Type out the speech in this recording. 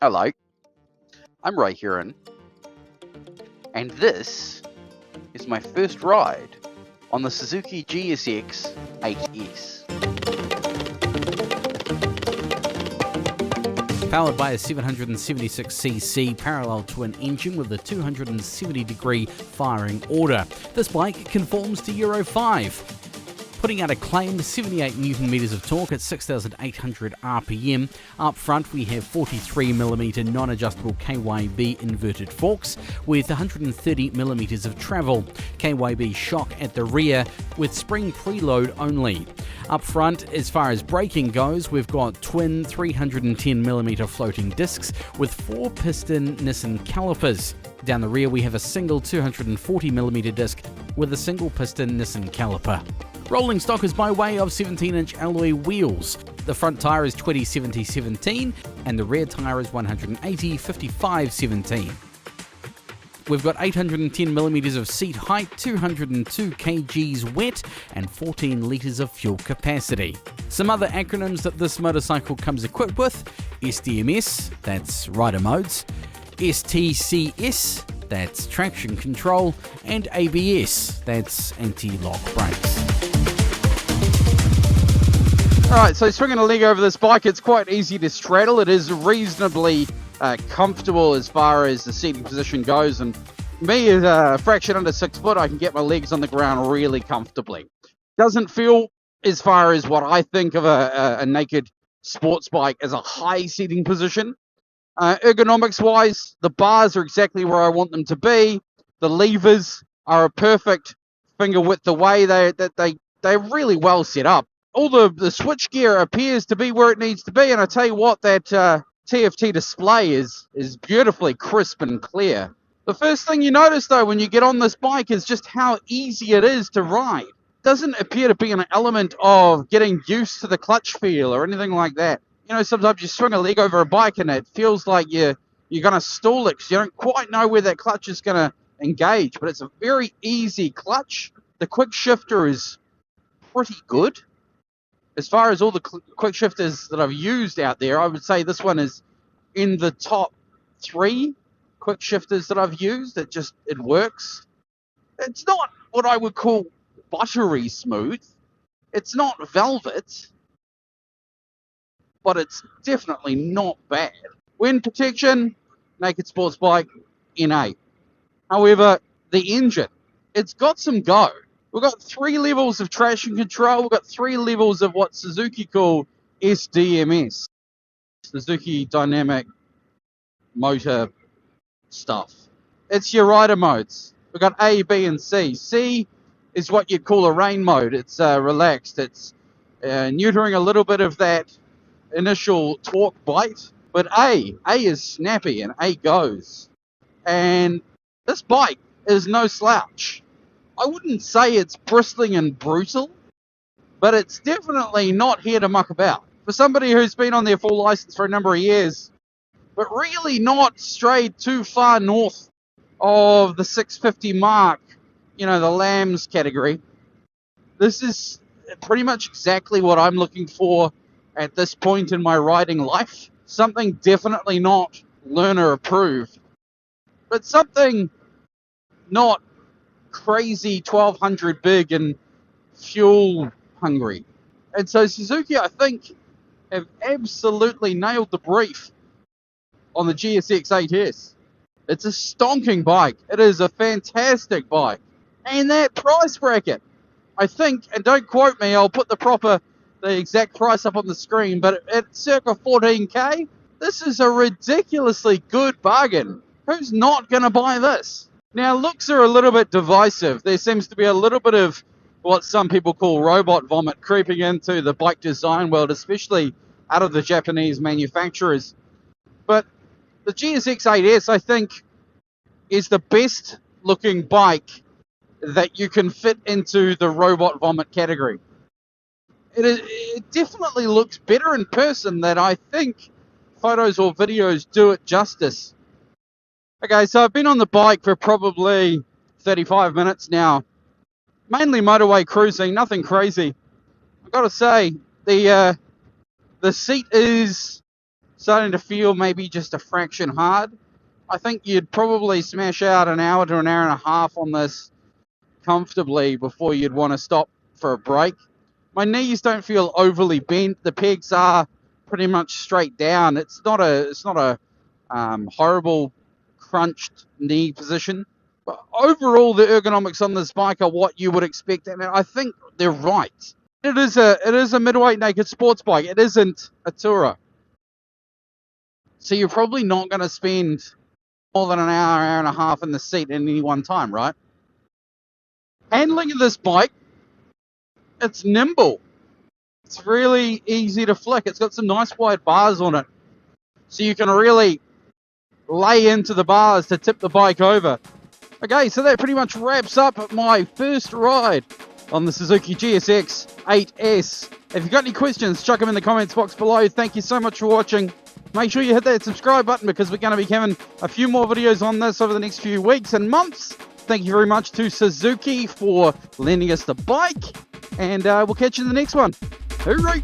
Hello, I'm Ray Heron, and this is my first ride on the Suzuki GSX-8S. Powered by a 776cc parallel twin engine with a 270-degree firing order. This bike conforms to Euro 5. Putting out a claimed 78 Nm of torque at 6,800 RPM. Up front we have 43mm non-adjustable KYB inverted forks with 130mm of travel. KYB shock at the rear with spring preload only. Up front, as far as braking goes, we've got twin 310mm floating discs with 4-piston Nissan calipers. Down the rear we have a single 240mm disc with a single piston Nissan caliper. Rolling stock is by way of 17-inch alloy wheels. The front tyre is 20/70/17 and the rear tyre is 180/55/17. We've got 810mm of seat height, 202 kgs wet and 14 litres of fuel capacity. Some other acronyms that this motorcycle comes equipped with: SDMS, that's rider modes, STCS, that's traction control, and ABS, that's anti-lock brakes. Alright, so swinging a leg over this bike, it's quite easy to straddle. It is reasonably comfortable as far as the seating position goes, and me as a fraction under 6 foot, I can get my legs on the ground really comfortably. Doesn't feel, as far as what I think of a naked sports bike, as a high seating position. Ergonomics wise, the bars are exactly where I want them to be. The levers are a perfect finger width away. They're really well set up. All the switch gear appears to be where it needs to be, and I tell you what, that TFT display is beautifully crisp and clear. The first thing you notice, though, when you get on this bike is just how easy it is to ride. Doesn't appear to be an element of getting used to the clutch feel or anything like that. You know, sometimes you swing a leg over a bike and it feels like you're going to stall it because you don't quite know where that clutch is going to engage, but it's a very easy clutch. The quick shifter is pretty good. As far as all the quick shifters that I've used out there, I would say this one is in the top 3 quick shifters that I've used. It works. It's not what I would call buttery smooth. It's not velvet, but it's definitely not bad. Wind protection, naked sports bike, N8. However, the engine, it's got some go. We've got 3 levels of traction control. We've got 3 levels of what Suzuki call SDMS, Suzuki Dynamic Motor stuff. It's your rider modes. We've got A, B, and C. C is what you'd call a rain mode. It's relaxed. It's neutering a little bit of that initial torque bite. But A is snappy, and A goes. And this bike is no slouch. I wouldn't say it's bristling and brutal, but it's definitely not here to muck about. For somebody who's been on their full license for a number of years, but really not strayed too far north of the 650 mark, you know, the lambs category, this is pretty much exactly what I'm looking for at this point in my riding life. Something definitely not learner approved, but something not crazy 1200 big and fuel hungry. And so Suzuki, I think, have absolutely nailed the brief on the GSX-8S. It's a stonking bike. It is a fantastic bike. And that price bracket, I think, and don't quote me, I'll put the exact price up on the screen, but at circa 14k, this is a ridiculously good bargain. Who's not going to buy this? Now, looks are a little bit divisive. There seems to be a little bit of what some people call robot vomit creeping into the bike design world, especially out of the Japanese manufacturers. But the GSX-8S, I think, is the best looking bike that you can fit into the robot vomit category. It definitely looks better in person than I think photos or videos do it justice. Okay, so I've been on the bike for probably 35 minutes now. Mainly motorway cruising, nothing crazy. I've got to say, the seat is starting to feel maybe just a fraction hard, I think you'd probably smash out an hour to an hour and a half on this comfortably before you'd want to stop for a break. My knees don't feel overly bent. The pegs are pretty much straight down. It's not a horrible crunched knee position. But overall, the ergonomics on this bike are what you would expect, and I think they're right. It is a middleweight naked sports bike. It isn't a tourer. So you're probably not going to spend more than an hour, hour and a half in the seat at any one time, right? Handling of this bike, it's nimble. It's really easy to flick. It's got some nice wide bars on it, so you can really lay into the bars to tip the bike over. Okay, so that pretty much wraps up my first ride on the Suzuki GSX-8S. If you've got any questions, chuck them in the comments box below. Thank you so much for watching. Make sure you hit that subscribe button because we're going to be having a few more videos on this over the next few weeks and months. Thank you very much to Suzuki for lending us the bike, and we'll catch you in the next one. Hooray!